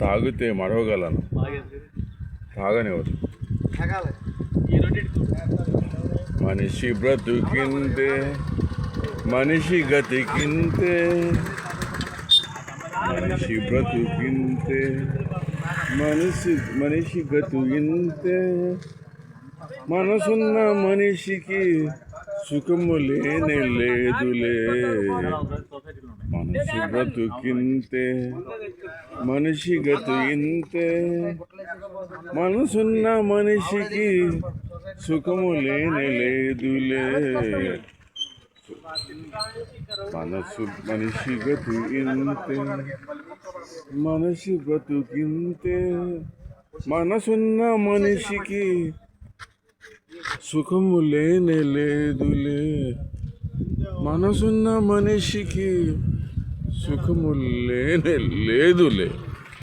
తాగితే మరవగలను, తాగనివ్వదు. మనిషి బ్రతుకింతే, మనిషి గతికింతే, మనిషి బ్రతుకింతే, మనిషి గతుకింతే. మనసున్న మనిషికి సుఖము లేనే లేదులే. మనిషి బ్రతుకింతే, మనిషి గతు ఇంతే. మనసున్న మనిషికి సుఖము లేనే లేదులే. మనిషి గతు ఇంతే, మనిషి బ్రతుకింతే. మనసున్న మనిషికి సుఖము లేనే లేదులే. మనసున్న మనిషికి సుఖము లేనే లేదులే.